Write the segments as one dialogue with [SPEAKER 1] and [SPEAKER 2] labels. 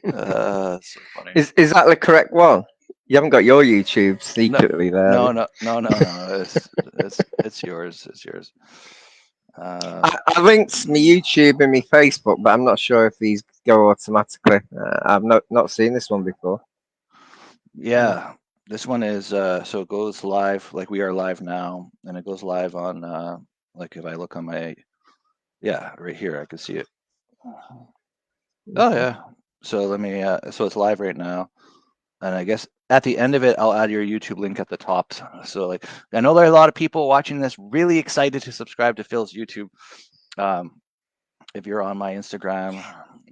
[SPEAKER 1] So funny.
[SPEAKER 2] Is that the correct one? You haven't got your YouTube
[SPEAKER 1] No,
[SPEAKER 2] secretly there, have you?
[SPEAKER 1] no. It's yours. It's yours. Uh,
[SPEAKER 2] I linked my YouTube and my Facebook, but I'm not sure if these go automatically. I've not seen this one before.
[SPEAKER 1] yeah, this one is so it goes live like we are live now, and it goes live on like if I look on my right here I can see it. Oh
[SPEAKER 2] Okay.
[SPEAKER 1] yeah. So let me so it's live right now. And I guess at the end of it, I'll add your YouTube link at the top. So like, I know there are a lot of people watching this really excited to subscribe to Phil's YouTube. Um, if you're on my Instagram,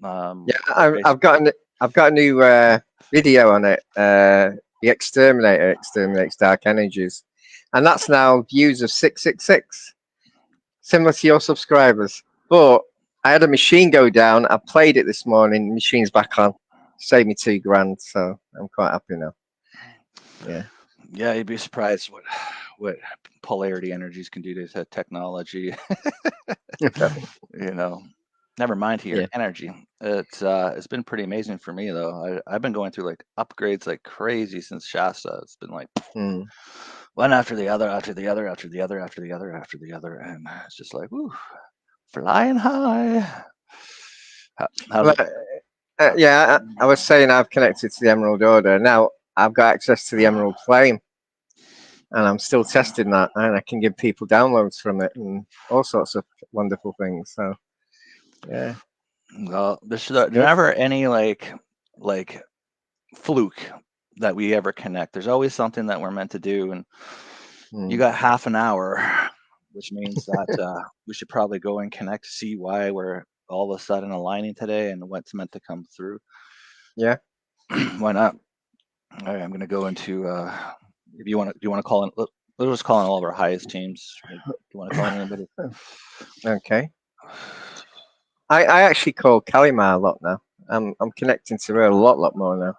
[SPEAKER 2] Yeah,
[SPEAKER 1] or Facebook.
[SPEAKER 2] I've got a new video on it. The Exterminator exterminates dark energies, and that's now views of 666, similar to your subscribers. But I had a machine go down. I played it this morning. Machine's back on. Saved me $2,000, so I'm quite happy now. Yeah.
[SPEAKER 1] Yeah, you'd be surprised what polarity energies can do to technology. you know, never mind to your
[SPEAKER 2] Yeah.
[SPEAKER 1] energy. It's been pretty amazing for me though. I've been going through like upgrades like crazy since Shasta. It's been like
[SPEAKER 2] Mm.
[SPEAKER 1] one after the other, after the other, after the other, after the other, after the other, and it's just like, woo, flying high. How's
[SPEAKER 2] Well,
[SPEAKER 1] it?
[SPEAKER 2] yeah, I was saying I've connected to the Emerald Order. Now I've got access to the Emerald Flame, and I'm still testing that, and I can give people downloads from it and all sorts of wonderful things. So yeah,
[SPEAKER 1] Well, there's
[SPEAKER 2] good.
[SPEAKER 1] never any like fluke that we ever connect. There's always something that we're meant to do, and you
[SPEAKER 2] Mm.
[SPEAKER 1] got half an hour, which means that we should probably go and connect to see why we're all of a sudden aligning today and what's meant to come through.
[SPEAKER 2] Yeah.
[SPEAKER 1] Why not? All right, I'm going to go into. If you want to, do you want to call in? Let's just call in all of our highest teams. Do you want to call in anybody?
[SPEAKER 2] Okay. I actually call Kalimar a lot now. I'm connecting to her a lot more now.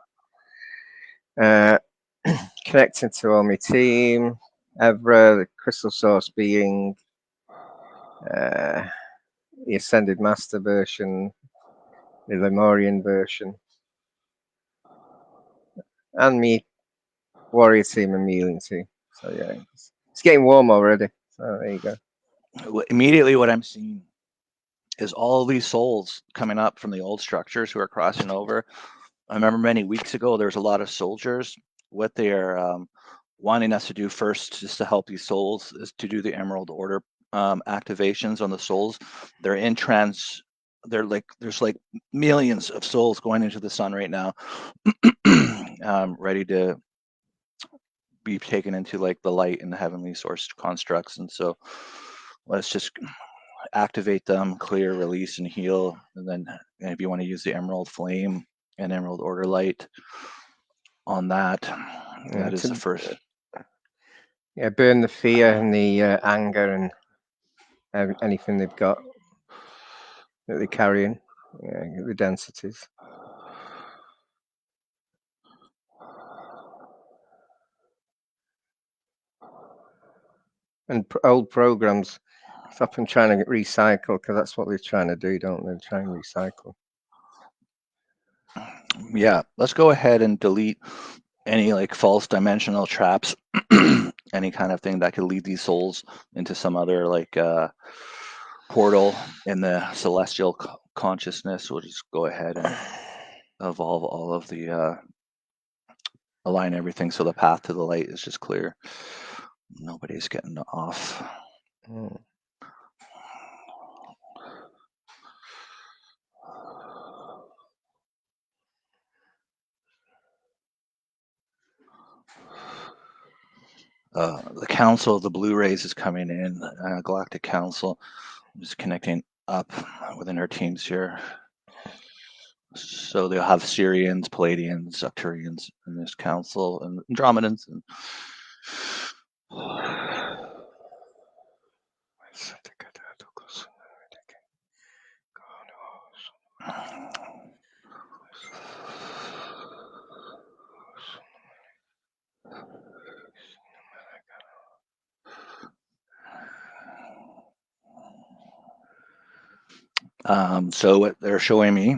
[SPEAKER 2] Uh, connecting to all my team, Evra, the Crystal Source being, uh, the Ascended Master version, the Lemurian version, and me Warrior team and Mealing team. So yeah, it's getting warm already. So there you go.
[SPEAKER 1] Immediately, what I'm seeing is all these souls coming up from the old structures who are crossing over. I remember many weeks ago there was a lot of soldiers. What they are wanting us to do first, just to help these souls, is to do the Emerald Order activations on the souls. They're in trans. They're like there's like millions of souls going into the sun right now, ready to be taken into like the light and the heavenly source constructs. And so let's just activate them, clear, release, and heal. And then if you want to use the Emerald Flame and Emerald Order Light on that, that is the first.
[SPEAKER 2] Yeah, burn the fear and the anger and anything they've got that they're carrying. Yeah, the densities. And old programs. Stop them trying to recycle because that's what they're trying to do, don't they? Try and recycle.
[SPEAKER 1] Yeah, let's go ahead and delete any like false dimensional traps, any kind of thing that could lead these souls into some other like portal in the celestial consciousness. We'll just go ahead and evolve all of the align everything so the path to the light is just clear. Nobody's getting off.
[SPEAKER 2] Mm.
[SPEAKER 1] The Council of the Blu-rays is coming in. Galactic Council. I'm just connecting up within our teams here. So they'll have Syrians, Palladians, Arcturians in this council, and Andromedans. And so what they're showing me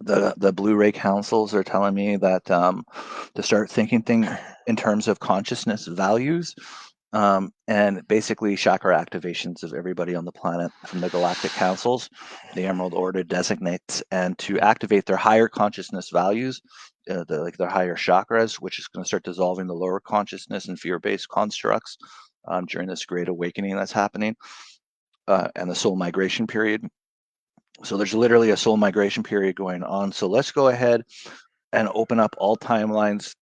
[SPEAKER 1] The Blu-ray councils are telling me that to start thinking in terms of consciousness values, and basically chakra activations of everybody on the planet from the galactic councils. The Emerald Order designates, and to activate their higher consciousness values, like their higher chakras, which is going to start dissolving the lower consciousness and fear-based constructs during this great awakening that's happening, and the soul migration period. So there's literally a soul migration period going on. So let's go ahead and open up all timelines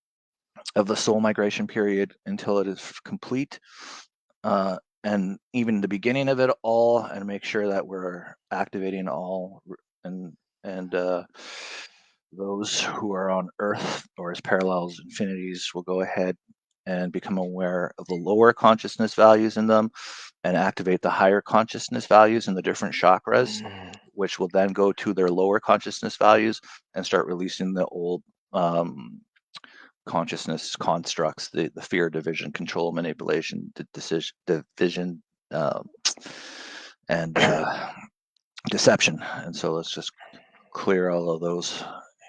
[SPEAKER 1] of the soul migration period until it is complete, and even the beginning of it all, and make sure that we're activating all, and those who are on Earth or as parallels infinities will go ahead and become aware of the lower consciousness values in them and activate the higher consciousness values in the different chakras, which will then go to their lower consciousness values and start releasing the old consciousness constructs, the fear, division, control, manipulation, decision, division, and deception. And so let's just clear all of those,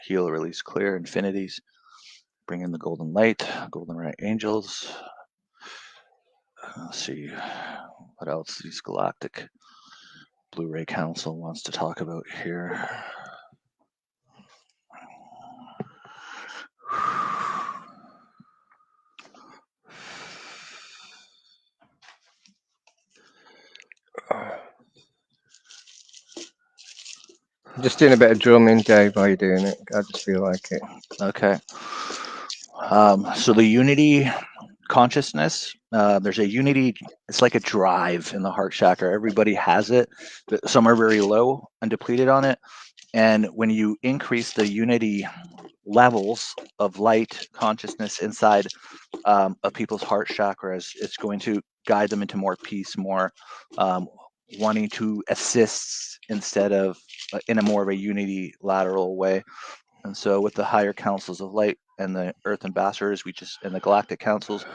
[SPEAKER 1] heal, release, clear infinities, bring in the golden light, golden right angels. Let's see what else these galactic Blu-ray Council wants to talk about here.
[SPEAKER 2] Just doing a bit of drumming, Dave, while you're doing it. I just feel like it.
[SPEAKER 1] Okay. So the unity consciousness, there's a unity, it's like a drive in the heart chakra. Everybody has it, but some are very low and depleted on it. And when you increase the unity levels of light consciousness inside of people's heart chakras, it's going to guide them into more peace, more wanting to assist instead of in a more of a unity lateral way. And so with the higher councils of light and the earth ambassadors, and the galactic councils,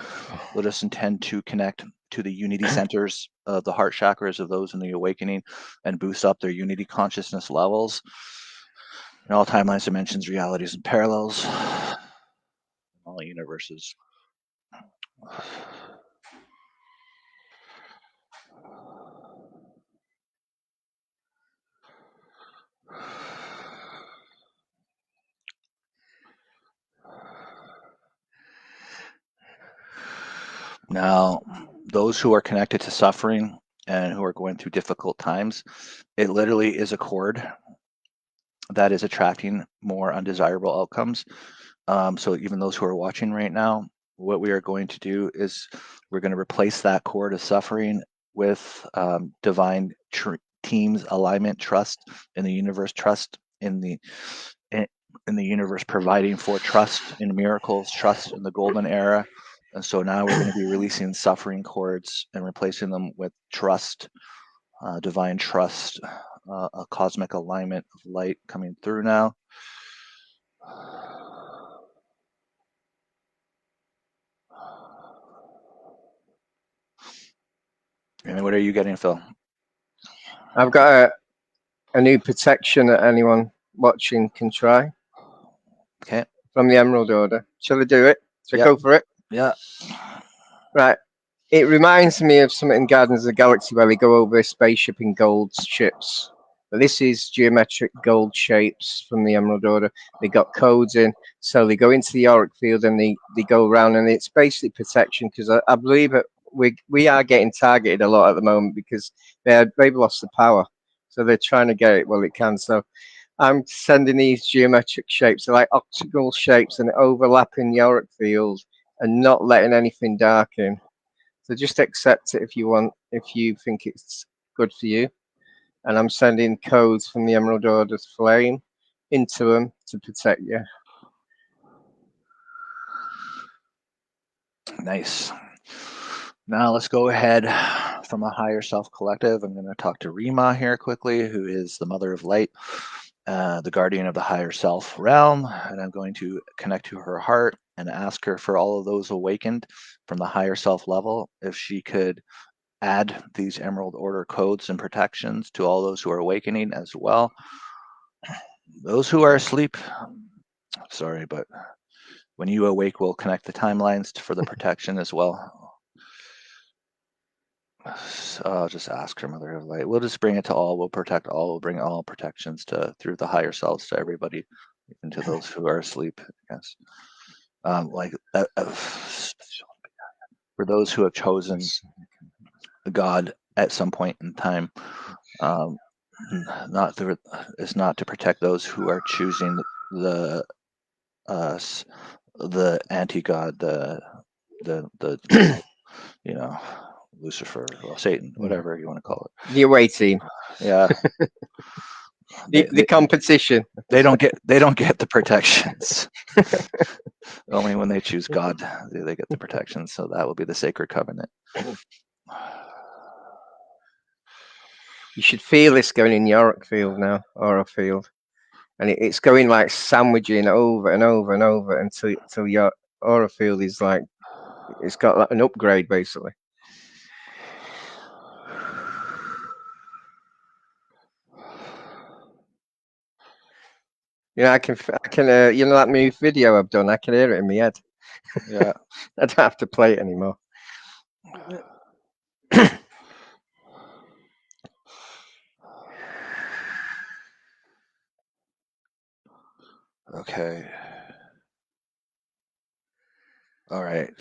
[SPEAKER 1] let us intend to connect to the unity centers of the heart chakras of those in the awakening and boost up their unity consciousness levels in all timelines, dimensions, realities, and parallels, all universes. Now, those who are connected to suffering and who are going through difficult times, it literally is a cord that is attracting more undesirable outcomes. So even those who are watching right now, what we are going to do is we're going to replace that cord of suffering with divine teams, alignment, trust in the universe, trust in the universe, providing for trust in miracles, trust in the golden era. And so now we're going to be releasing suffering cords and replacing them with trust, divine trust, a cosmic alignment of light coming through now. And what are you getting, Phil?
[SPEAKER 2] I've got a new protection that anyone watching can try.
[SPEAKER 1] Okay.
[SPEAKER 2] From the Emerald Order. Shall I do it? Shall I go for it?
[SPEAKER 1] Yeah.
[SPEAKER 2] Right. It reminds me of something in Guardians of the Galaxy where they go over a spaceship in gold ships. But this is geometric gold shapes from the Emerald Order. They got codes in, so they go into the auric field and they go around, and it's basically protection, because I believe that we are getting targeted a lot at the moment because they've lost the power, so they're trying to get it while it can. So I'm sending these geometric shapes, they're like octagonal shapes, and overlapping the auric field and not letting anything darken. So just accept it if you want, if you think it's good for you. And I'm sending codes from the Emerald Order's flame into them to protect you.
[SPEAKER 1] Nice. Now let's go ahead from the Higher Self Collective. I'm going to talk to Rima here quickly, who is the Mother of Light, the guardian of the Higher Self realm. And I'm going to connect to her heart and ask her for all of those awakened from the Higher Self level, if she could add these Emerald Order codes and protections to all those who are awakening as well. Those who are asleep, sorry, but when you awake, we'll connect the timelines for the protection as well. So I'll just ask her, Mother of Light. We'll just bring it to all. We'll protect all. We'll bring all protections through the higher selves to everybody, even to those who are asleep. Yes, for those who have chosen God at some point in time, is not to protect those who are choosing the anti-God, the Lucifer, well, Satan, whatever you want to call it.
[SPEAKER 2] The away team.
[SPEAKER 1] Yeah.
[SPEAKER 2] The competition.
[SPEAKER 1] They don't get the protections. Only when they choose God do they get the protections. So that will be the sacred covenant.
[SPEAKER 2] You should feel this going in your auric field now, aura field, and it's going like sandwiching over and over and over until your aura field is like it's got like an upgrade basically. You know, I can, you know, that new video I've done, I can hear it in my head.
[SPEAKER 1] Yeah.
[SPEAKER 2] I don't have to play it anymore.
[SPEAKER 1] Okay. All right.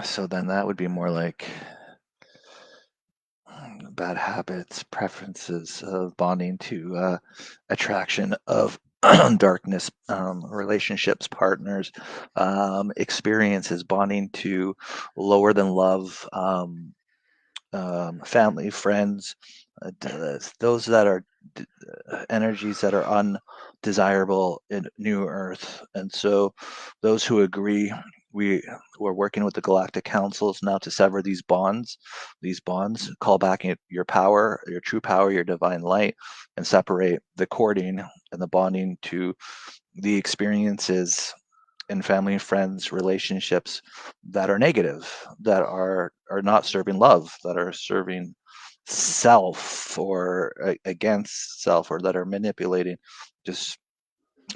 [SPEAKER 1] So then that would be more like bad habits, preferences of bonding to attraction of darkness, relationships, partners, experiences, bonding to lower than love, family, friends, those that are energies that are undesirable in New Earth. And so those who agree, we're working with the galactic councils now to sever these bonds, call back your power, your true power, your divine light, and separate the cording and the bonding to the experiences in family and friends relationships that are negative, that are not serving love, that are serving self or against self, or that are manipulating. Just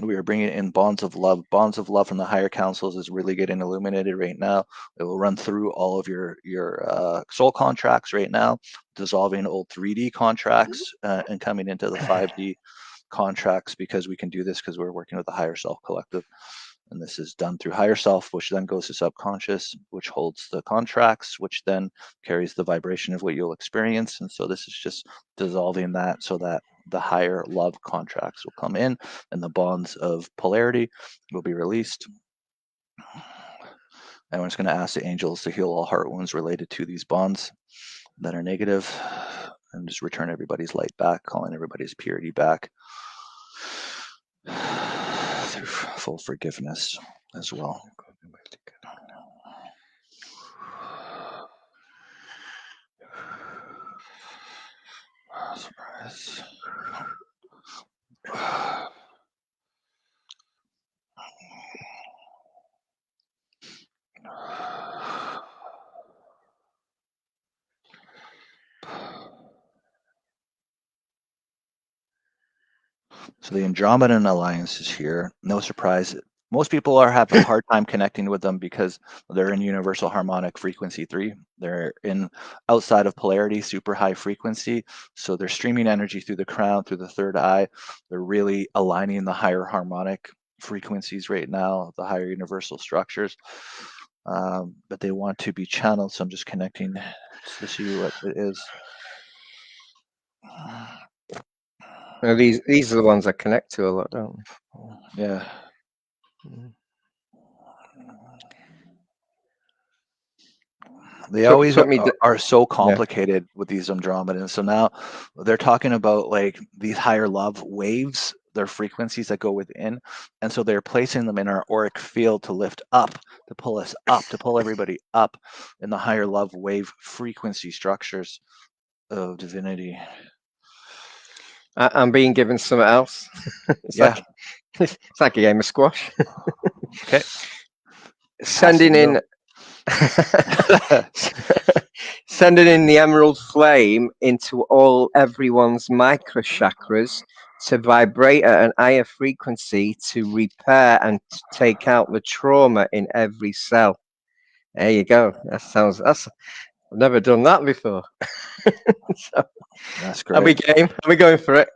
[SPEAKER 1] we are bringing in bonds of love from the higher councils is really getting illuminated right now. It will run through all of your soul contracts right now, dissolving old 3D contracts and coming into the 5D contracts, because we can do this because we're working with the higher self collective. And this is done through higher self, which then goes to subconscious, which holds the contracts, which then carries the vibration of what you'll experience. And so this is just dissolving that so that the higher love contracts will come in and the bonds of polarity will be released. And we're just going to ask the angels to heal all heart wounds related to these bonds that are negative, and just return everybody's light back, calling everybody's purity back through full forgiveness as well. Surprise. So the Andromedan Alliance is here. No surprise. Most people have a hard time connecting with them because they're in universal harmonic frequency 3. They're in outside of polarity, super high frequency. So they're streaming energy through the crown, through the third eye. They're really aligning the higher harmonic frequencies right now, the higher universal structures. But they want to be channeled. So I'm just connecting to see what it is.
[SPEAKER 2] Now, these are the ones I connect to a lot, don't they?
[SPEAKER 1] Yeah. They always are so complicated with these Andromedans. So now they're talking about like these higher love waves, their frequencies that go within. And so they're placing them in our auric field to lift up, to pull us up, to pull everybody up in the higher love wave frequency structures of divinity.
[SPEAKER 2] I'm being given something else. It's like a game of squash.
[SPEAKER 1] Okay.
[SPEAKER 2] Sending in Sending in the emerald flame into all everyone's micro chakras to vibrate at an higher frequency to repair and to take out the trauma in every cell. There you go. That's I've never done that before. So,
[SPEAKER 1] That's
[SPEAKER 2] are we
[SPEAKER 1] great.
[SPEAKER 2] game? Are we going for it?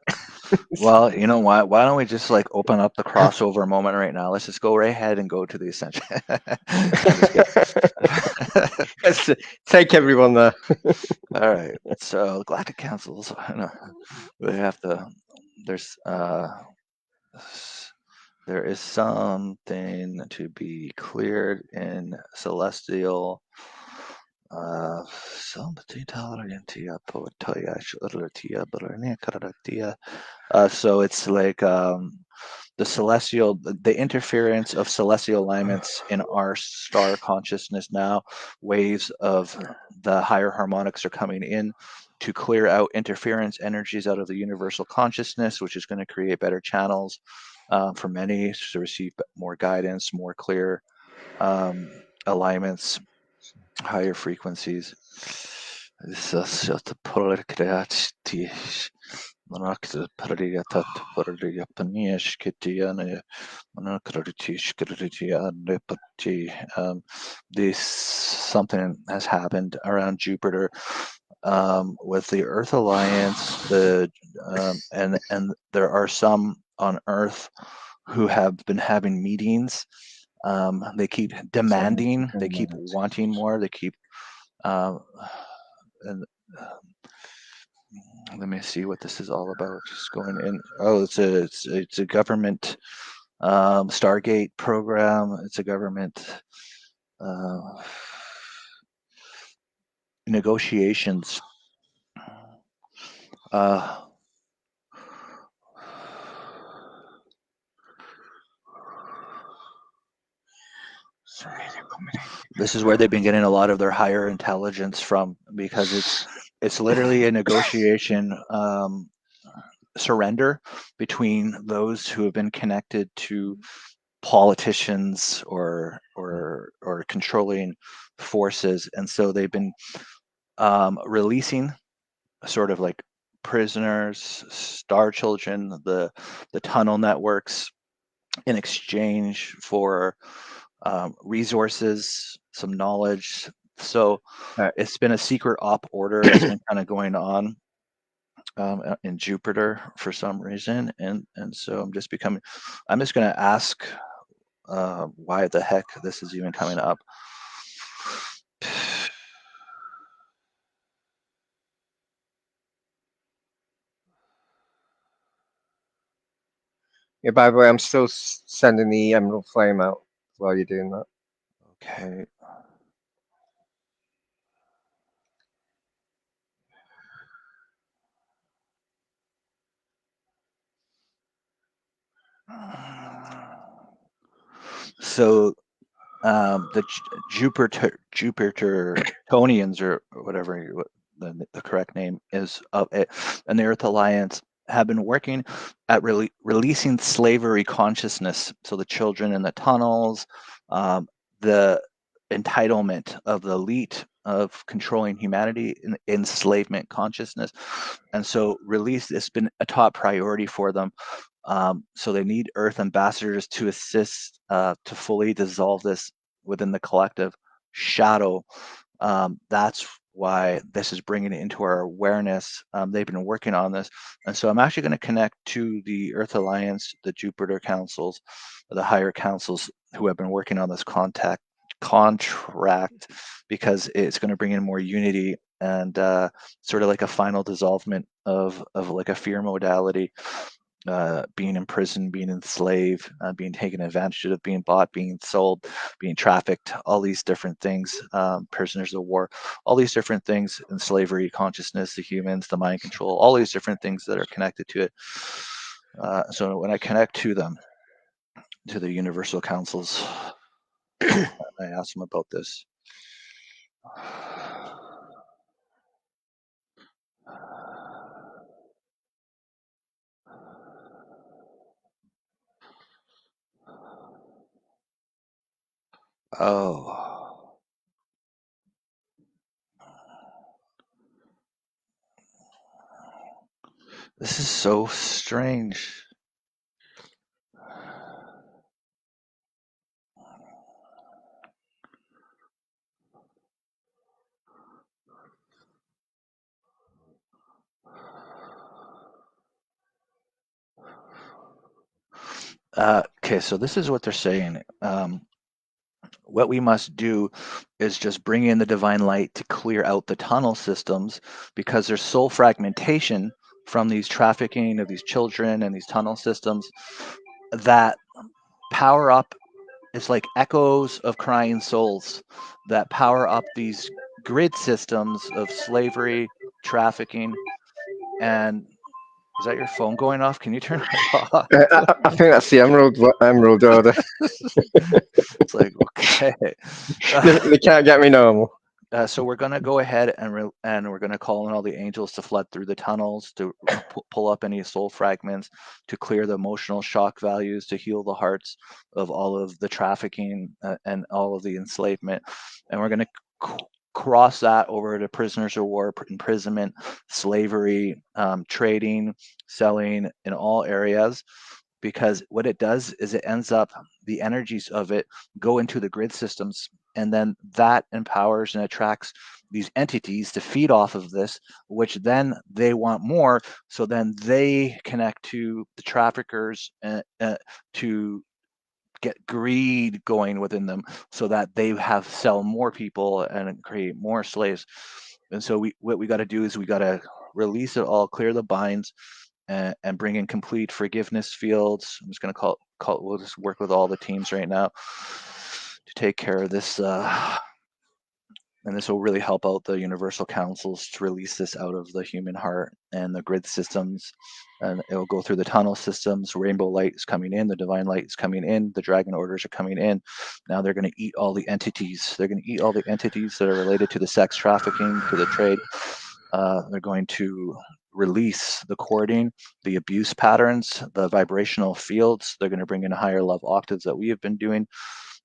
[SPEAKER 1] Well, you know what? Why don't we just like open up the crossover moment right now? Let's just go right ahead and go to the Ascension. I'm just kidding.
[SPEAKER 2] Let's take everyone there.
[SPEAKER 1] All right. So galactic councils, we have to. There's there is something to be cleared in celestial. Something so it's like the celestial, the interference of celestial alignments in our star consciousness now. Waves of the higher harmonics are coming in to clear out interference energies out of the universal consciousness, which is going to create better channels for many to receive more guidance, more clear alignments, higher frequencies. This something has happened around Jupiter with the Earth Alliance. And there are some on Earth who have been having meetings. They keep demanding, they keep wanting more, they keep and let me see what this is all about. Just going in. Oh, it's a government Stargate program. It's a government negotiations. This is where they've been getting a lot of their higher intelligence from, because it's literally a negotiation surrender between those who have been connected to politicians or controlling forces, and so they've been releasing sort of like prisoners, star children, the tunnel networks, in exchange for resources, some knowledge. So it's been a secret op order that's been kind of going on in Jupiter for some reason, and so I'm just going to ask why the heck this is even coming up.
[SPEAKER 2] Yeah, by the way, I'm still sending the emerald flame out while you're doing that.
[SPEAKER 1] Okay. So the Jupitertonians, or whatever the correct name is of it, and the Earth Alliance have been working at releasing slavery consciousness. So the children in the tunnels, the entitlement of the elite of controlling humanity, in enslavement consciousness, and so release has been a top priority for them. So they need Earth ambassadors to assist to fully dissolve this within the collective shadow. That's why this is bringing it into our awareness. They've been working on this. And so I'm actually going to connect to the Earth Alliance, the Jupiter councils, the higher councils who have been working on this contract, because it's going to bring in more unity and sort of like a final dissolvement of like a fear modality, being imprisoned, being enslaved, being taken advantage of, being bought, being sold, being trafficked, all these different things, prisoners of war, all these different things in slavery, consciousness, the humans, the mind control, all these different things that are connected to it. So when I connect to them, to the universal councils, I ask them about this. Oh. This is so strange. Okay, so this is what they're saying. What we must do is just bring in the divine light to clear out the tunnel systems, because there's soul fragmentation from these trafficking of these children and these tunnel systems that power up. It's like echoes of crying souls that power up these grid systems of slavery, trafficking, and is that your phone going off? Can you turn it off?
[SPEAKER 2] I think that's the Emerald Order.
[SPEAKER 1] It's like, okay.
[SPEAKER 2] They can't get me normal.
[SPEAKER 1] So we're going to go ahead and we're going to call in all the angels to flood through the tunnels, to pull up any soul fragments, to clear the emotional shock values, to heal the hearts of all of the trafficking and all of the enslavement. And we're going to cross that over to prisoners of war, imprisonment, slavery, trading, selling in all areas. Because what it does is it ends up, the energies of it go into the grid systems, and then that empowers and attracts these entities to feed off of this, which then they want more, so then they connect to the traffickers to get greed going within them, so that they have sell more people and create more slaves. And so what we got to do is we got to release it all, clear the binds, and bring in complete forgiveness fields. I'm just going to we'll just work with all the teams right now to take care of this. And this will really help out the universal councils to release this out of the human heart and the grid systems. And it will go through the tunnel systems. Rainbow light is coming in, the divine light is coming in, the dragon orders are coming in. Now they're going to eat all the entities. They're going to eat all the entities that are related to the sex trafficking, to the trade. They're going to release the cording, the abuse patterns, the vibrational fields. They're going to bring in higher love octaves that we have been doing.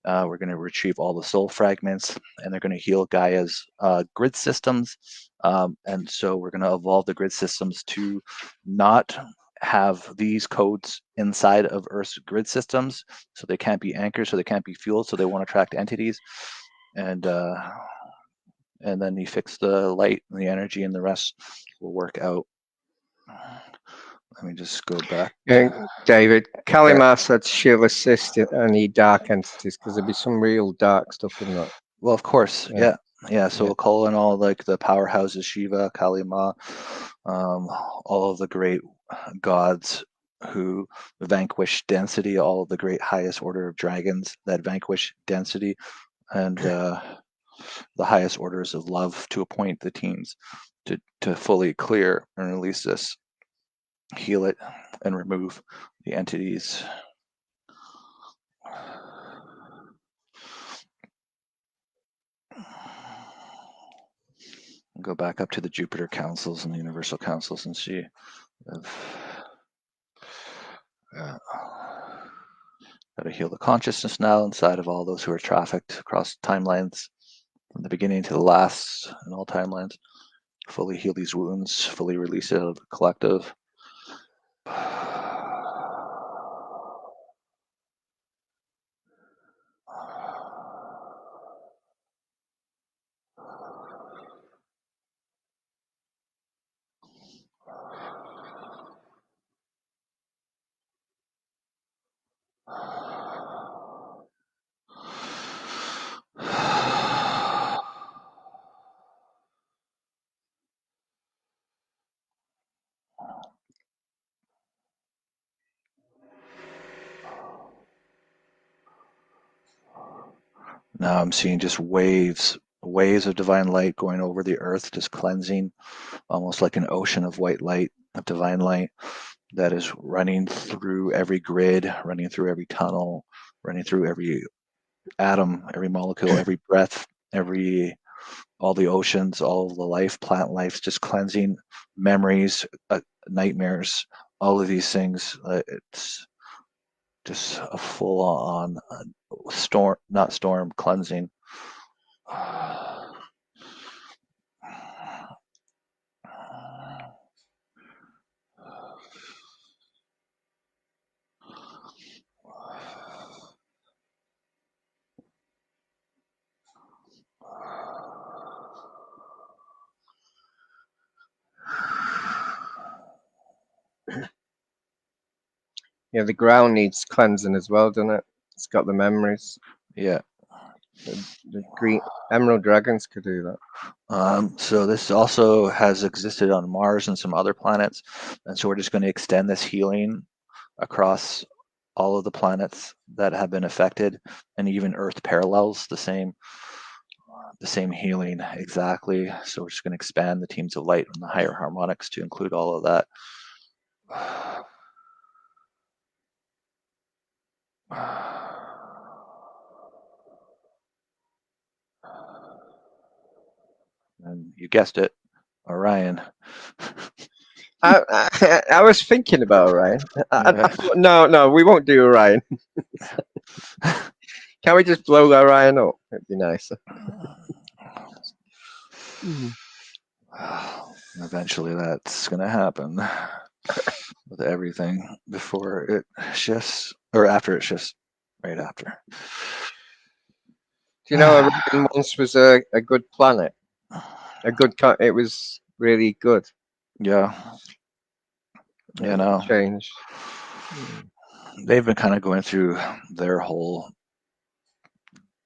[SPEAKER 1] We're going to retrieve all the soul fragments, and they're going to heal Gaia's grid systems. And so we're going to evolve the grid systems to not have these codes inside of Earth's grid systems, so they can't be anchored, so they can't be fueled, so they won't attract entities. And then you fix the light and the energy, and the rest will work out. Let me just go back.
[SPEAKER 2] David, Kalimar said she'll assist any dark entities, because there'll be some real dark stuff in that.
[SPEAKER 1] Well, of course, yeah. So we'll call in all like the powerhouses, Shiva, Kali Ma, all of the great gods who vanquish density, all of the great highest order of dragons that vanquish density, and the highest orders of love, to appoint the teams to fully clear and release this, heal it, and remove the entities. Go back up to the Jupiter councils and the universal councils and see if got to heal the consciousness now inside of all those who are trafficked across timelines, from the beginning to the last, in all timelines. Fully heal these wounds, fully release it out of the collective. Now I'm seeing just waves of divine light going over the earth, just cleansing, almost like an ocean of white light, of divine light that is running through every grid, running through every tunnel, running through every atom, every molecule, every breath, all the oceans, all of the life, plant life, just cleansing memories, nightmares, all of these things. It's just a full-on storm cleansing.
[SPEAKER 2] Yeah, the ground needs cleansing as well, doesn't it? It's got the memories.
[SPEAKER 1] Yeah.
[SPEAKER 2] The green emerald dragons could do that.
[SPEAKER 1] So this also has existed on Mars and some other planets, and so we're just going to extend this healing across all of the planets that have been affected, and even Earth parallels the same healing exactly. So we're just going to expand the teams of light and the higher harmonics to include all of that. And you guessed it, Orion.
[SPEAKER 2] I was thinking about Orion. I
[SPEAKER 1] Yeah.
[SPEAKER 2] thought, no, we won't do Orion. Can we just blow Orion up? It'd be nicer.
[SPEAKER 1] Eventually that's going to happen with everything before it shifts, or after it shifts, right after.
[SPEAKER 2] Do you know Orion once was a good planet? It was really good.
[SPEAKER 1] Yeah, you know,
[SPEAKER 2] Change.
[SPEAKER 1] they've been kind of going through their whole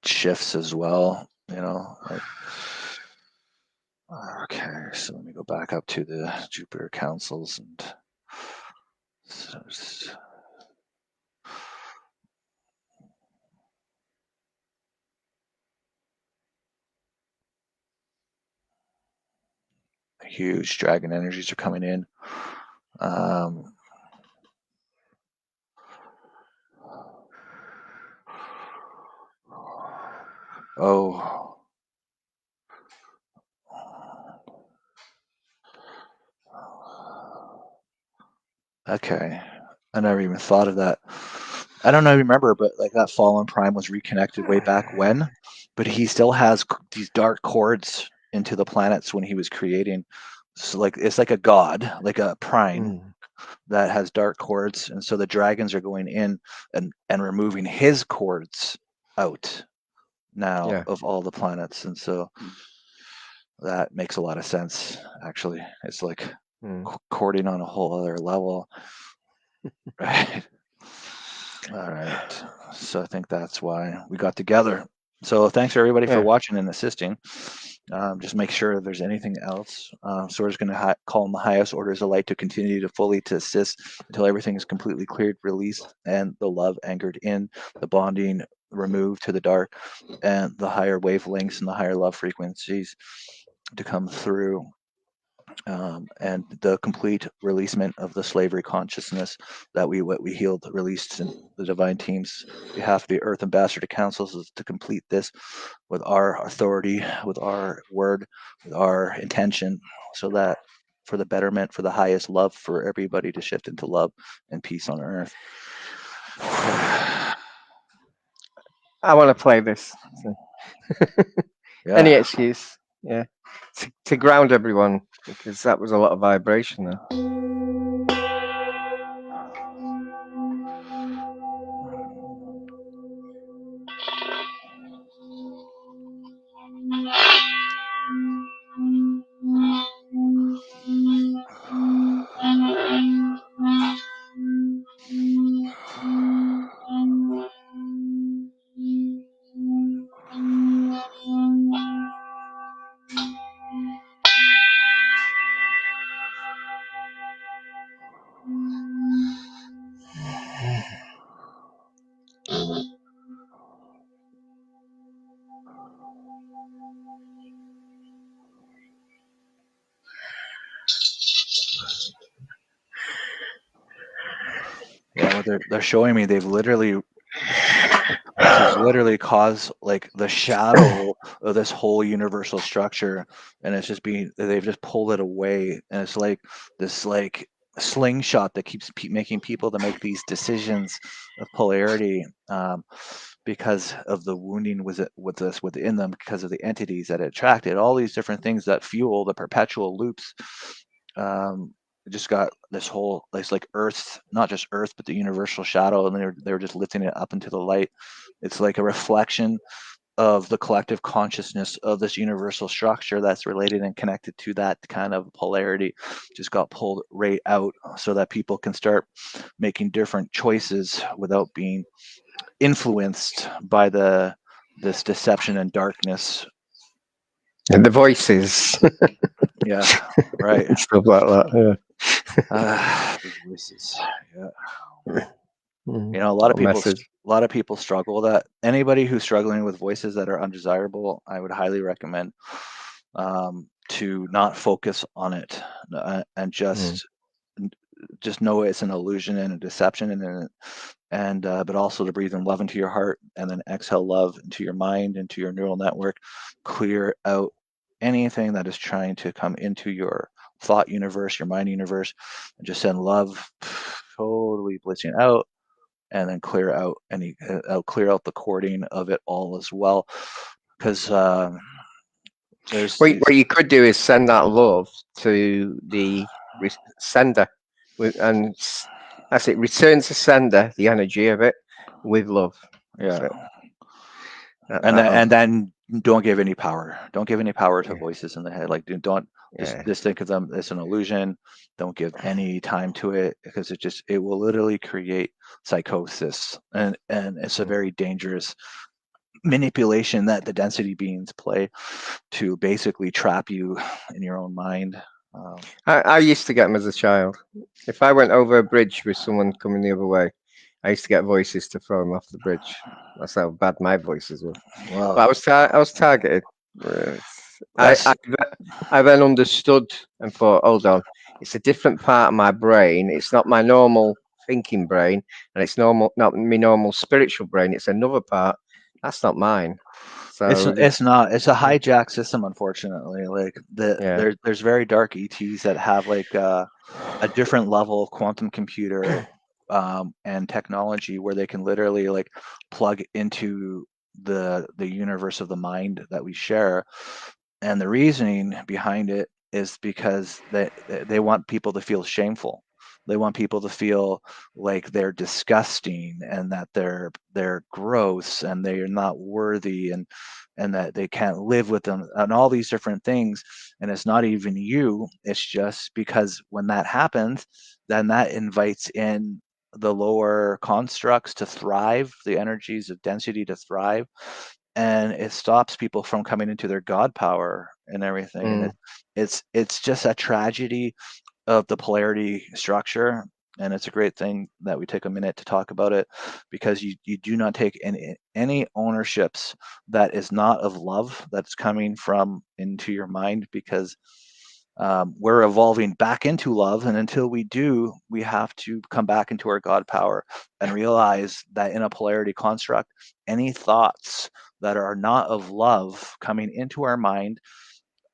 [SPEAKER 1] shifts as well, you know, like, okay, so let me go back up to the Jupiter councils and so huge dragon energies are coming in. Oh, okay. I never even thought of that. I don't know, remember, but like that fallen prime was reconnected way back when, but he still has these dark chords into the planets when he was creating. So like it's like a god, like a prime that has dark chords, and so the dragons are going in and removing his chords out now of all the planets, and so that makes a lot of sense. Actually, it's like chording on a whole other level, right? All right. So I think that's why we got together. So thanks everybody for watching and assisting. Just make sure if there's anything else. So we're just going to call on the highest orders of light to continue to fully to assist until everything is completely cleared, released, and the love anchored in, the bonding removed to the dark, and the higher wavelengths and the higher love frequencies to come through. And the complete releasement of the slavery consciousness that we healed, released in the divine teams. Behalf of the Earth Ambassador Councils is to complete this with our authority, with our word, with our intention, so that for the betterment, for the highest love, for everybody to shift into love and peace on Earth.
[SPEAKER 2] I want to play this. So. Any excuse, to ground everyone, because that was a lot of vibration there.
[SPEAKER 1] Yeah, what they're showing me, they've literally, this has literally caused like the shadow of this whole universal structure, and it's just they've just pulled it away, and it's like this like slingshot that keeps making people to make these decisions of polarity, because of the wounding within them, because of the entities that it attracted, all these different things that fuel the perpetual loops. Just got this like Earth, not just Earth, but the universal shadow, and they were just lifting it up into the light. It's like a reflection of the collective consciousness of this universal structure that's related and connected to that kind of polarity just got pulled right out so that people can start making different choices without being influenced by this deception and darkness.
[SPEAKER 2] And the voices.
[SPEAKER 1] Yeah, right.
[SPEAKER 2] Stuff like that.
[SPEAKER 1] The voices. Yeah.
[SPEAKER 2] Mm.
[SPEAKER 1] You know, a
[SPEAKER 2] Message.
[SPEAKER 1] lot of people struggle with that. Anybody who's struggling with voices that are undesirable, I would highly recommend to not focus on it and just know it's an illusion and a deception, and but also to breathe in love into your heart, and then exhale love into your mind, into your neural network. Clear out anything that is trying to come into your thought universe, your mind universe, and just send love totally blitzing out, and then clear out clear out the cording of it all as well, because there's
[SPEAKER 2] What you could do is send that love to the sender, and that's it. Return to sender the energy of it with love.
[SPEAKER 1] yeah,
[SPEAKER 2] So
[SPEAKER 1] and then don't give any power. Don't give any power to
[SPEAKER 2] yeah,
[SPEAKER 1] voices in the head. Like don't
[SPEAKER 2] yeah.
[SPEAKER 1] just think of them as an illusion. Don't give any time to it, because it will literally create psychosis, and it's a very dangerous manipulation that the density beings play to basically trap you in your own mind.
[SPEAKER 2] I used to get them as a child. If I went over a bridge with someone coming the other way, I used to get voices to throw them off the bridge. That's how bad my voices were.
[SPEAKER 1] Well,
[SPEAKER 2] But I was targeted.
[SPEAKER 1] that's
[SPEAKER 2] I then understood and thought, hold on, it's a different part of my brain. It's not my normal thinking brain, and it's not my normal spiritual brain. It's another part. That's not mine. So
[SPEAKER 1] it's not, it's a hijack system, unfortunately. Like
[SPEAKER 2] yeah,
[SPEAKER 1] there's very dark ETs that have like a different level of quantum computer and technology where they can literally like plug into the universe of the mind that we share. And the reasoning behind it is because they want people to feel shameful. They want people to feel like they're disgusting, and that they're gross, and they are not worthy, and that they can't live with them, and all these different things. And it's not even you. It's just because when that happens, then that invites in the lower constructs to thrive, the energies of density to thrive, and it stops people from coming into their god power and everything. And
[SPEAKER 2] mm.
[SPEAKER 1] it's just a tragedy of the polarity structure. And it's a great thing that we take a minute to talk about it, because you do not take any ownerships that is not of love, that's coming from into your mind, because we're evolving back into love. And until we do, we have to come back into our God power and realize that in a polarity construct, any thoughts that are not of love coming into our mind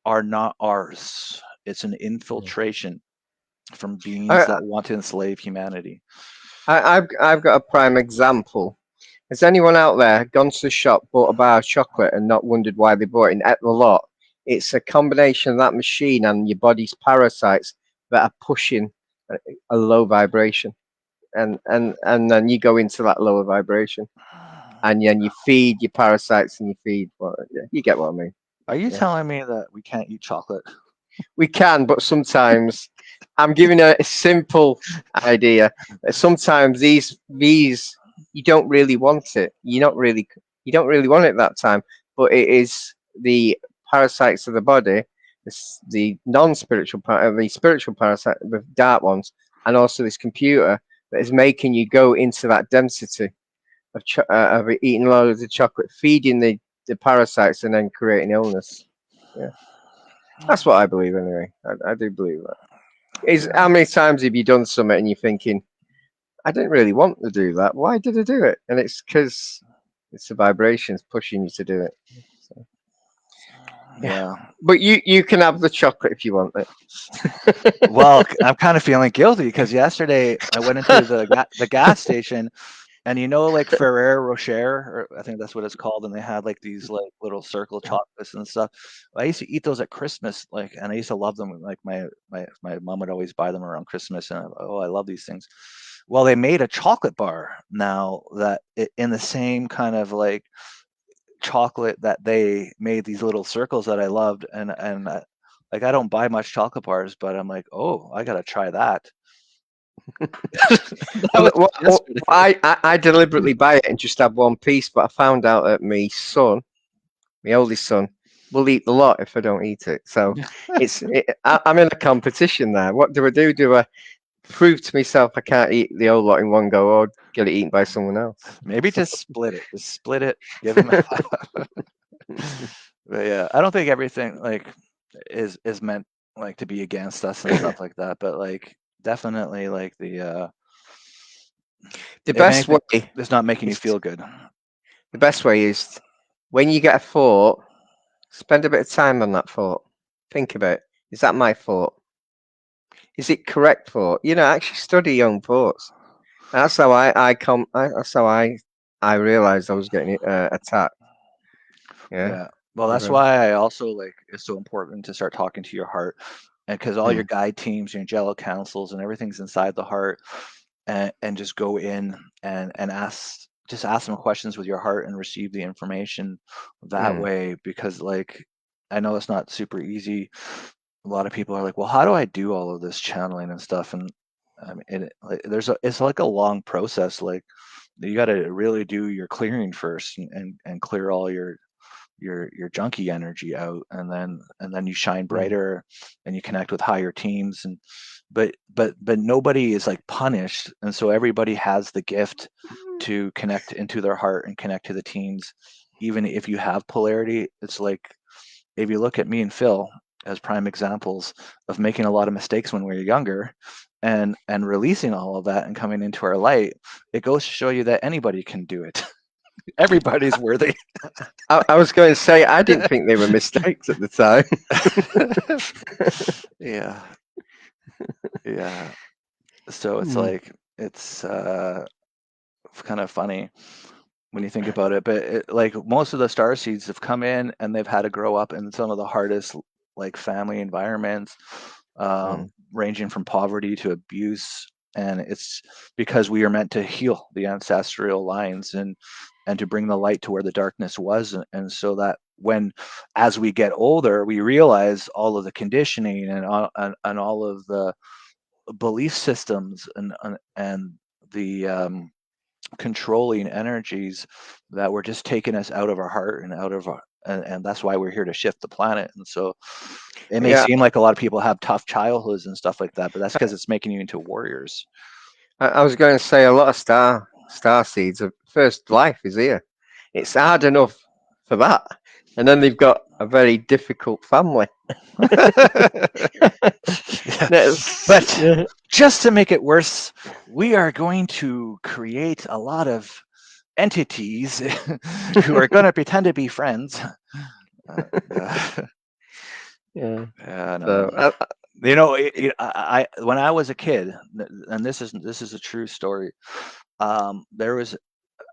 [SPEAKER 1] are not ours. It's an infiltration from beings
[SPEAKER 2] I,
[SPEAKER 1] that want to enslave humanity.
[SPEAKER 2] I've got a prime example. Has anyone out there gone to the shop, bought a bar of chocolate, and not wondered why they bought it and ate the lot? It's a combination of that machine and your body's parasites that are pushing a low vibration, and then you go into that lower vibration, and then you feed your parasites and you feed. Well, yeah, you get what I mean.
[SPEAKER 1] Are you
[SPEAKER 2] Yeah.
[SPEAKER 1] telling me that we can't eat chocolate?
[SPEAKER 2] We can, but sometimes I'm giving a simple idea. Sometimes these you don't really want it. You don't really want it that time. But it is the parasites of the body, the non-spiritual part, the spiritual parasite, the dark ones, and also this computer that is making you go into that density of eating loads of chocolate, feeding the parasites, and then creating illness. Yeah. That's what I believe anyway. I do believe that. Is
[SPEAKER 1] Yeah.
[SPEAKER 2] how many times have you done something and you're thinking, I didn't really want to do that. Why did I do it? And it's because it's the vibrations pushing you to do it. So, yeah.
[SPEAKER 1] Yeah.
[SPEAKER 2] But you can have the chocolate if you want it.
[SPEAKER 1] Well, I'm kind of feeling guilty because yesterday I went into the gas station, and like Ferrero Rocher, or I think that's what it's called, and they had like these like little circle chocolates and stuff. I used to eat those at Christmas, like, and I used to love them. Like my mom would always buy them around Christmas, and I love these things. Well, they made a chocolate bar now that in the same kind of like chocolate that they made these little circles that I loved, and like I don't buy much chocolate bars, but I'm like, oh, I gotta try that. That was yesterday.
[SPEAKER 2] I deliberately buy it and just have one piece, but I found out that my son, my oldest son, will eat the lot if I don't eat it. So I'm in a competition there. What do I do? Do I prove to myself I can't eat the whole lot in one go, or get it eaten by someone else?
[SPEAKER 1] Maybe just split it. Just split it. Give him. But yeah, I don't think everything like is meant like to be against us and stuff like that. But like definitely like
[SPEAKER 2] The
[SPEAKER 1] if
[SPEAKER 2] best
[SPEAKER 1] anything,
[SPEAKER 2] way
[SPEAKER 1] it's not making you
[SPEAKER 2] is
[SPEAKER 1] feel good.
[SPEAKER 2] the best way is when you get a thought, spend a bit of time on that thought. Think about it. Is that my thought? Is it correct thought? Actually study your own thoughts. That's how that's how I realized I was getting attacked. Yeah.
[SPEAKER 1] Yeah. Well, that's why I also like it's so important to start talking to your heart, and because all your guide teams, your angelic councils, and everything's inside the heart, and just go in and ask them questions with your heart and receive the information that way. Because like I know it's not super easy. A lot of people are like, well, how do I do all of this channeling and stuff? And I mean, it's like a long process. Like you got to really do your clearing first and clear all your junky energy out, and then you shine brighter and you connect with higher teams. And but nobody is like punished, and so everybody has the gift to connect into their heart and connect to the teams. Even if you have polarity, it's like if you look at me and Phil as prime examples of making a lot of mistakes when we were younger, and releasing all of that and coming into our light, it goes to show you that anybody can do it. Everybody's worthy.
[SPEAKER 2] I was going to say I didn't think they were mistakes at the time.
[SPEAKER 1] Yeah. Yeah. So it's like it's kind of funny when you think about it, but like most of the star seeds have come in and they've had to grow up in some of the hardest like family environments, ranging from poverty to abuse. And it's because we are meant to heal the ancestral lines and to bring the light to where the darkness was. And so that when as we get older we realize all of the conditioning and all of the belief systems and the controlling energies that were just taking us out of our heart and out of our and that's why we're here to shift the planet. And so it may
[SPEAKER 2] Yeah,
[SPEAKER 1] seem like a lot of people have tough childhoods and stuff like that, but that's because it's making you into warriors.
[SPEAKER 2] I was going to say a lot of star seeds of first life is here. It's hard enough for that, and then they've got a very difficult family.
[SPEAKER 1] But just to make it worse, we are going to create a lot of entities who are going to pretend to be friends.
[SPEAKER 2] Yeah.
[SPEAKER 1] No. You know, I when I was a kid, and this is a true story. There was,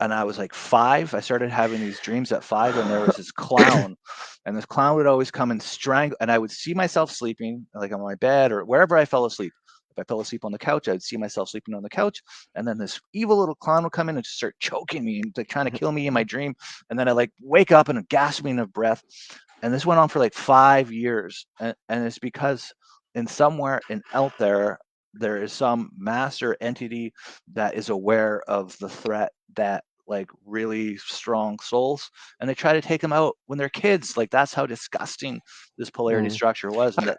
[SPEAKER 1] and I was like 5. I started having these dreams at 5, and there was this clown, and this clown would always come and strangle, and I would see myself sleeping, like on my bed or wherever I fell asleep. If I fell asleep on the couch, I'd see myself sleeping on the couch, and then this evil little clown would come in and just start choking me and like trying to kill me in my dream, and then I like wake up and a gasping of breath, and this went on for like 5 years, and it's because in somewhere in out there is some master entity that is aware of the threat that like really strong souls, and they try to take them out when they're kids. Like that's how disgusting this polarity structure was. And that,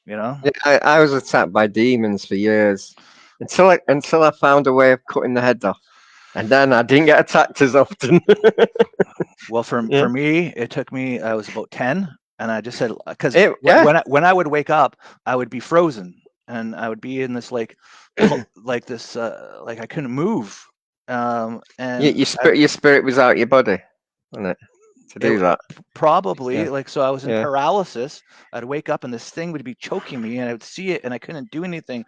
[SPEAKER 1] you know,
[SPEAKER 2] I was attacked by demons for years until I found a way of cutting the head off, and then I didn't get attacked as often.
[SPEAKER 1] well, for me, it took me. I was about 10, and I just said because when I would wake up, I would be frozen, and I would be in this like like this like I couldn't move. And
[SPEAKER 2] your spirit was out your body, wasn't it? To do that.
[SPEAKER 1] Probably like so I was in paralysis. I'd wake up and this thing would be choking me and I would see it and I couldn't do anything.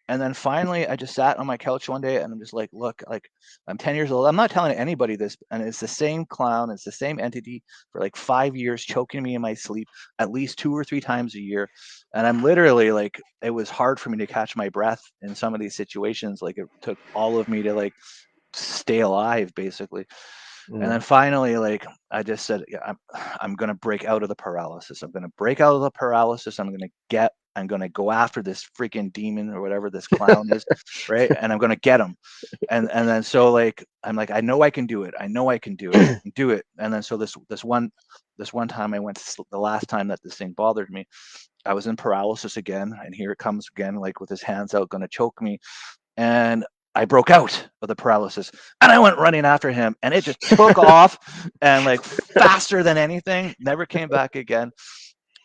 [SPEAKER 1] And then finally I just sat on my couch one day and I'm just like, look, like I'm 10 years old. I'm not telling anybody this, and it's the same clown, it's the same entity for like 5 years choking me in my sleep at least 2 or 3 times a year. And I'm literally like, it was hard for me to catch my breath in some of these situations. Like it took all of me to like stay alive basically. And then finally, like I just said, yeah, I'm gonna break out of the paralysis. I'm gonna break out of the paralysis. I'm gonna go after this freaking demon or whatever this clown is, right? And I'm gonna get him. And then so like I'm like, I know I can do it. I know I can do it. Do it. And then so this one time I went to the last time that this thing bothered me, I was in paralysis again, and here it comes again, like with his hands out, gonna choke me. And I broke out of the paralysis and I went running after him, and it just took off and like faster than anything, never came back again.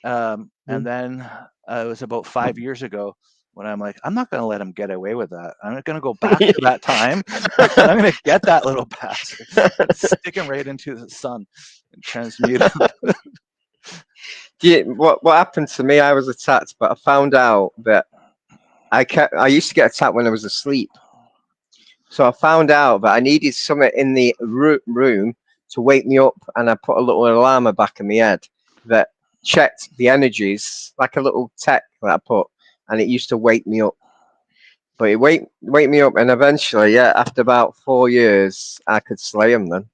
[SPEAKER 1] And then it was about 5 years ago when I'm like, I'm not going to let him get away with that. I'm going to go back to that time and I'm going to get that little bastard and stick him right into the sun and transmute him.
[SPEAKER 2] What happened to me? I was attacked, but I found out that I used to get attacked when I was asleep. So I found out that I needed something in the room to wake me up, and I put a little alarm at the back of my head that checked the energies, like a little tech that I put, and it used to wake me up. But it wake me up, and eventually, yeah, after about 4 years, I could slay them then,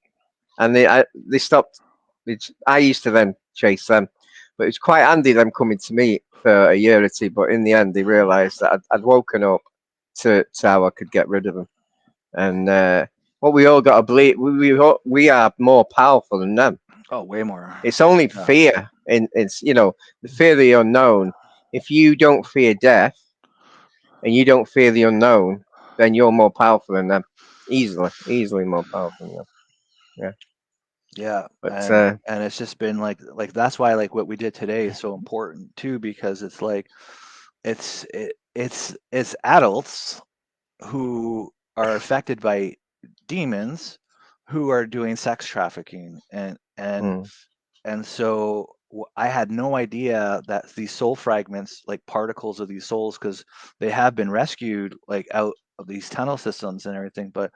[SPEAKER 2] and they stopped. I used to then chase them, but it was quite handy them coming to me for a year or two. But in the end, they realised that I'd woken up to how I could get rid of them. And what we all got to believe, we are more powerful than them.
[SPEAKER 1] Oh, way more.
[SPEAKER 2] It's only fear, and it's the fear of the unknown. If you don't fear death, and you don't fear the unknown, then you're more powerful than them. Easily more powerful than them. Yeah.
[SPEAKER 1] Yeah,
[SPEAKER 2] But
[SPEAKER 1] and it's just been like that's why like what we did today is so important too, because it's like it's adults who are affected by demons who are doing sex trafficking, and so I had no idea that these soul fragments, like particles of these souls, because they have been rescued like out of these tunnel systems and everything, but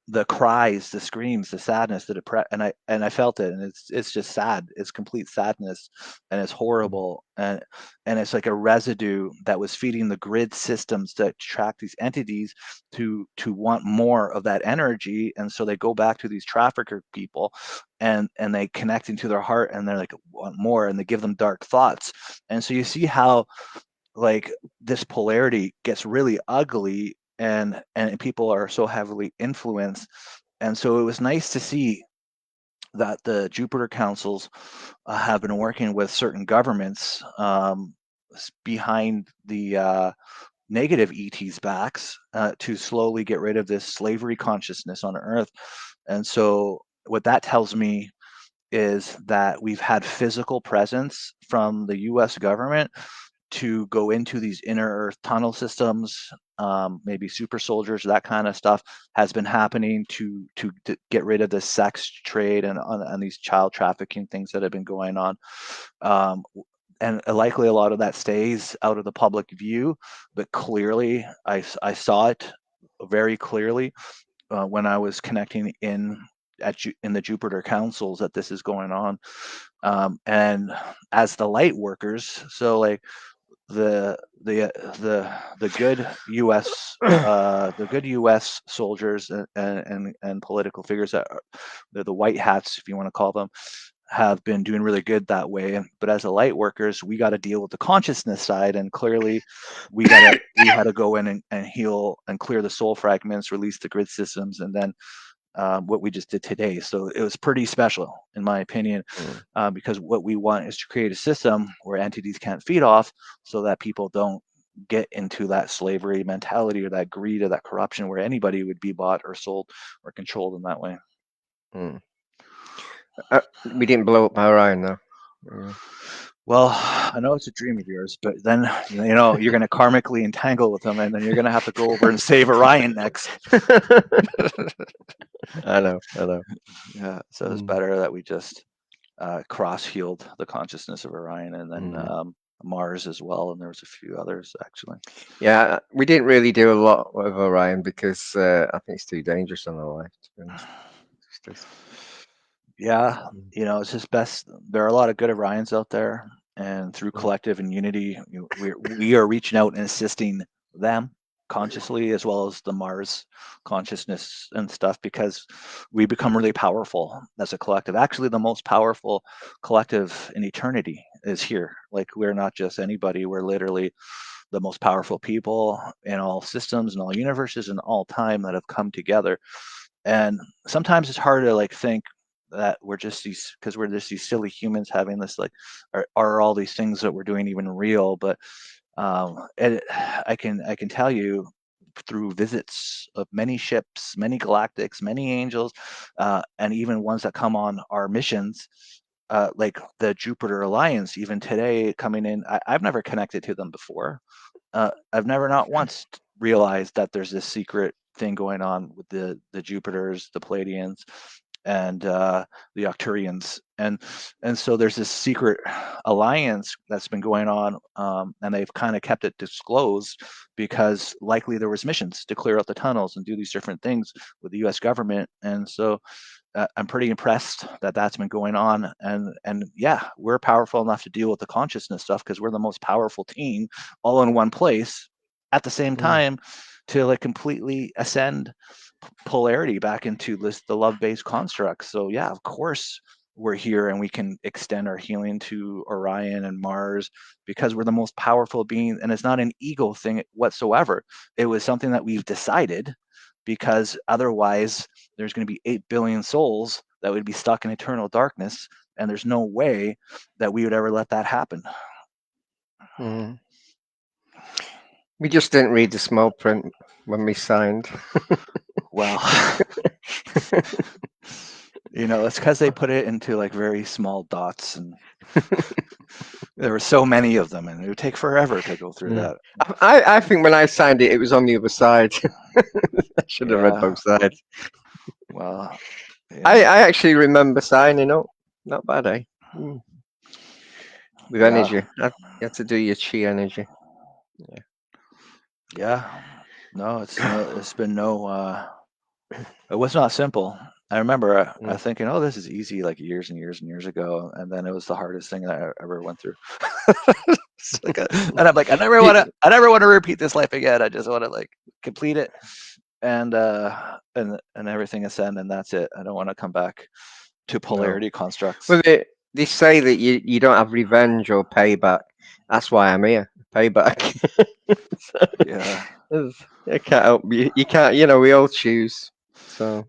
[SPEAKER 1] the cries, the screams, the sadness, the depression, and I felt it, and it's just sad. It's complete sadness, and it's horrible, and it's like a residue that was feeding the grid systems that track these entities to want more of that energy, and so they go back to these trafficker people, and they connect into their heart, and they're like want more, and they give them dark thoughts, and so you see how like this polarity gets really ugly, and people are so heavily influenced, and so it was nice to see that the Jupiter councils have been working with certain governments behind the negative ET's backs to slowly get rid of this slavery consciousness on Earth. And so what that tells me is that we've had physical presence from the US government to go into these inner earth tunnel systems, maybe super soldiers, that kind of stuff has been happening to get rid of the sex trade and these child trafficking things that have been going on. And likely a lot of that stays out of the public view, but clearly I saw it very clearly when I was connecting in the Jupiter councils that this is going on. And as the light workers, so like the good U.S. soldiers and political figures that are, they're the white hats, if you want to call them, have been doing really good that way. But as the light workers, we got to deal with the consciousness side, and clearly we had to go in and heal and clear the soul fragments, release the grid systems, and then what we just did today. So it was pretty special, in my opinion, because what we want is to create a system where entities can't feed off, so that people don't get into that slavery mentality or that greed or that corruption where anybody would be bought or sold or controlled in that way.
[SPEAKER 2] We didn't blow up Orion though. Yeah.
[SPEAKER 1] Well, I know it's a dream of yours, but then you're going to karmically entangle with them, and then you're going to have to go over and save Orion next.
[SPEAKER 2] I know.
[SPEAKER 1] Yeah, so it's better that we just cross-healed the consciousness of Orion, and then Mars as well, and there was a few others actually.
[SPEAKER 2] Yeah, we didn't really do a lot with Orion because I think it's too dangerous on our life, to be honest.
[SPEAKER 1] Yeah, it's just best. There are a lot of good Orions out there, and through collective and unity, we are reaching out and assisting them. consciously, as well as the Mars consciousness and stuff, because we become really powerful as a collective. Actually, the most powerful collective in eternity is here. Like, we're not just anybody, we're literally the most powerful people in all systems and all universes and all time that have come together. And sometimes it's hard to like think that we're just these, because we're just these silly humans having this like, are all these things that we're doing even real? But I can tell you through visits of many ships, many galactics, many angels, and even ones that come on our missions, like the Jupiter Alliance, even today coming in. I've never connected to them before. I've never not once realized that there's this secret thing going on with the Jupiters, the Pleiadians, and the Arcturians, and so there's this secret alliance that's been going on, and they've kind of kept it disclosed because likely there was missions to clear out the tunnels and do these different things with the U.S. government, and so I'm pretty impressed that that's been going on, and yeah, we're powerful enough to deal with the consciousness stuff because we're the most powerful team all in one place at the same time to like completely ascend polarity back into this the love-based construct. So yeah, of course we're here and we can extend our healing to Orion and Mars because we're the most powerful being, and it's not an ego thing whatsoever. It was something that we've decided, because otherwise there's going to be 8 billion souls that would be stuck in eternal darkness, and there's no way that we would ever let that happen.
[SPEAKER 2] We just didn't read the small print when we signed.
[SPEAKER 1] Well, it's because they put it into like very small dots, and there were so many of them, and it would take forever to go through that.
[SPEAKER 2] I think when I signed it, it was on the other side. I should have read both sides.
[SPEAKER 1] Well,
[SPEAKER 2] I actually remember signing up. Not bad, eh? With energy. You have to do your chi energy.
[SPEAKER 1] Yeah. No, it's been no. It was not simple. I remember thinking, "Oh, this is easy," like years and years and years ago, and then it was the hardest thing that I ever went through. And I'm like, I never want to repeat this life again. I just want to like complete it, and everything ascend, and that's it. I don't want to come back to polarity constructs.
[SPEAKER 2] Well, they say that you don't have revenge or payback. That's why I'm here. Payback.
[SPEAKER 1] Yeah.
[SPEAKER 2] I can't help you. You can't. We all choose. So.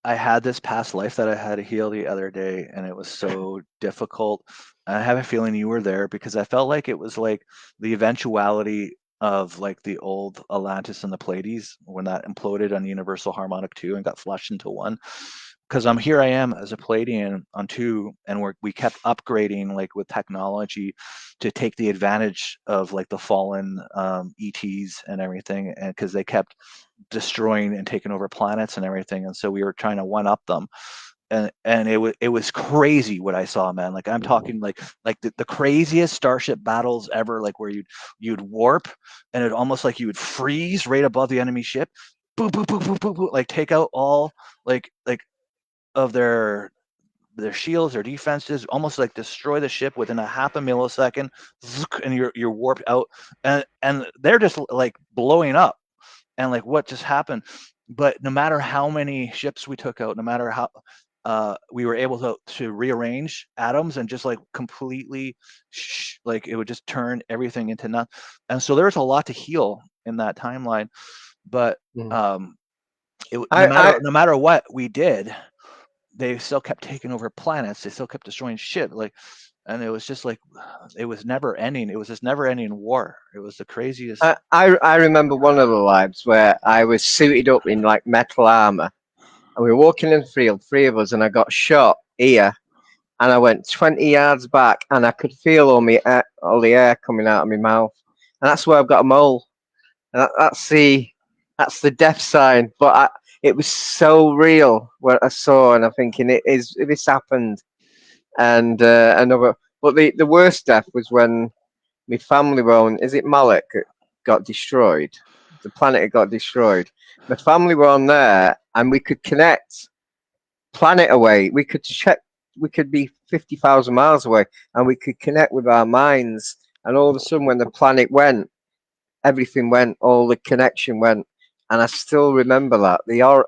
[SPEAKER 1] I had this past life that I had to heal the other day, and it was so difficult. I have a feeling you were there because I felt like it was like the eventuality of like the old Atlantis and the Pleiades when that imploded on Universal Harmonic 2 and got flushed into 1. Because here I am as a Pleiadian on 2, and we kept upgrading like with technology to take the advantage of like the fallen ETs and everything, and because they kept destroying and taking over planets and everything, and so we were trying to one up them, and it was crazy what I saw, man. Like I'm talking like the craziest starship battles ever, like where you'd warp and it almost like you would freeze right above the enemy ship, boop boop boop boop boop, boop, like take out all like of their shields, their defenses, almost like destroy the ship within a half a millisecond, and you're warped out, and they're just like blowing up, and like what just happened. But no matter how many ships we took out, no matter how we were able to rearrange atoms and just like completely like it would just turn everything into nothing. And so there's a lot to heal in that timeline, but no matter what we did, they still kept taking over planets. They still kept destroying shit. Like, and it was just like, it was never ending. It was this never ending war. It was the craziest.
[SPEAKER 2] I remember one of the lives where I was suited up in like metal armor, and we were walking in the field, 3 of us, and I got shot here, and I went 20 yards back, and I could feel all the air coming out of my mouth, and that's where I've got a mole, and that's the death sign. But it was so real what I saw, and I'm thinking this happened, and another. But the worst death was when my family were on. Is it Malek got destroyed? The planet got destroyed. My family were on there, and we could connect planet away. We could check. We could be 50,000 miles away, and we could connect with our minds. And all of a sudden, when the planet went, everything went, all the connection went, and I still remember that the aura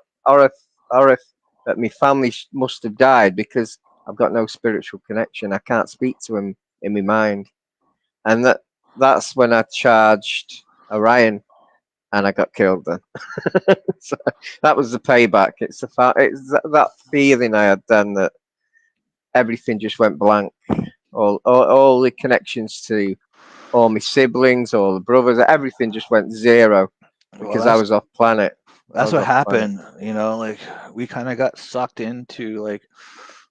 [SPEAKER 2] that my family must have died because I've got no spiritual connection. I can't speak to him in my mind, and that's when I charged Orion, and I got killed then. So that was the payback. It's that feeling I had then that everything just went blank. All the connections to all my siblings, all the brothers, everything just went zero because I was off planet.
[SPEAKER 1] That's what happened. You know, like we kind of got sucked into like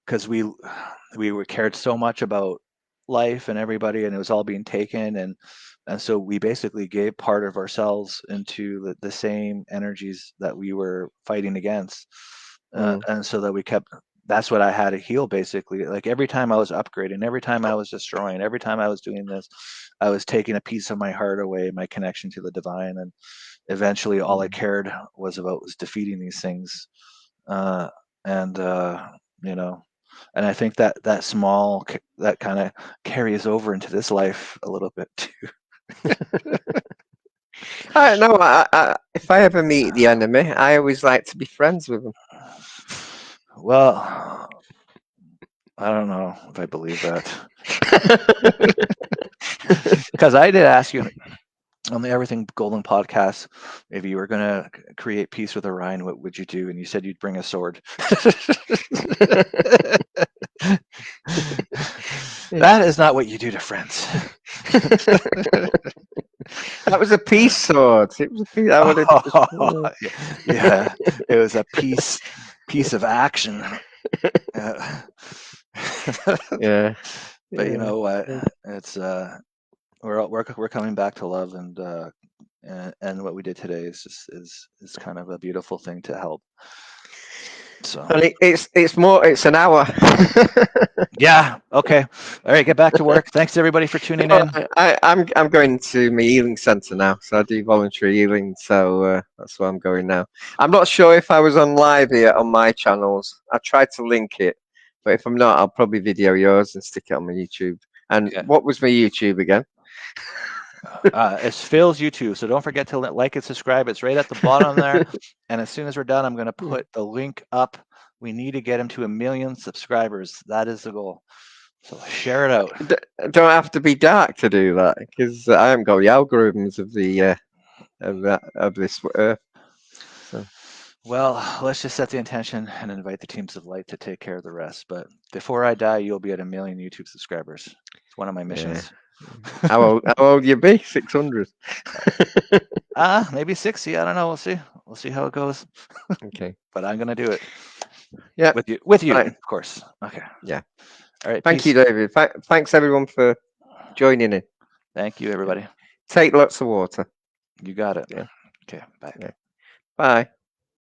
[SPEAKER 1] because we were cared so much about life and everybody, and it was all being taken, and so we basically gave part of ourselves into the same energies that we were fighting against, and so that we kept. That's what I had to heal basically. Like every time I was upgrading, every time I was destroying, every time I was doing this, I was taking a piece of my heart away, my connection to the divine, and eventually all I cared was defeating these things, and you know, and I think that that kind of carries over into this life a little bit too.
[SPEAKER 2] I don't know. If I ever meet the enemy, I always like to be friends with them.
[SPEAKER 1] Well, I don't know if I believe that. Because I did ask you on the Everything Golden podcast if you were going to create peace with Orion, what would you do? And you said you'd bring a sword. That is not what you do to friends.
[SPEAKER 2] That was a peace sword. It was a peace.
[SPEAKER 1] Yeah, it was a piece of action.
[SPEAKER 2] Yeah.
[SPEAKER 1] But you know what? It's we're coming back to love, and what we did today is just is kind of a beautiful thing to help. So
[SPEAKER 2] and it's an hour.
[SPEAKER 1] Yeah. Okay. All right. Get back to work. Thanks everybody for tuning in.
[SPEAKER 2] I'm going to my healing center now, so I do voluntary healing. So that's where I'm going now. I'm not sure if I was on live here on my channels. I tried to link it, but if I'm not, I'll probably video yours and stick it on my YouTube. And what was my YouTube again?
[SPEAKER 1] It's Phil's YouTube, so don't forget to like and subscribe. It's right at the bottom there. And as soon as we're done, I'm going to put the link up. We need to get him to 1 million subscribers. That is the goal. So share it out.
[SPEAKER 2] Don't have to be dark to do that, because I haven't got the algorithms of the of this earth. So.
[SPEAKER 1] Well, let's just set the intention and invite the teams of light to take care of the rest. But before I die, you'll be at 1 million YouTube subscribers. It's one of my missions.
[SPEAKER 2] Yeah. How old you be? 600.
[SPEAKER 1] Maybe 60. I don't know. We'll see. We'll see how it goes.
[SPEAKER 2] Okay.
[SPEAKER 1] But I'm gonna do it.
[SPEAKER 2] Yeah.
[SPEAKER 1] With you,
[SPEAKER 2] right.
[SPEAKER 1] Of course. Okay.
[SPEAKER 2] Yeah.
[SPEAKER 1] All right.
[SPEAKER 2] Thank you, David. Thanks everyone for joining in.
[SPEAKER 1] Thank you, everybody.
[SPEAKER 2] Take lots of water.
[SPEAKER 1] You got it.
[SPEAKER 2] Yeah.
[SPEAKER 1] Okay. Bye.
[SPEAKER 2] Yeah. Bye.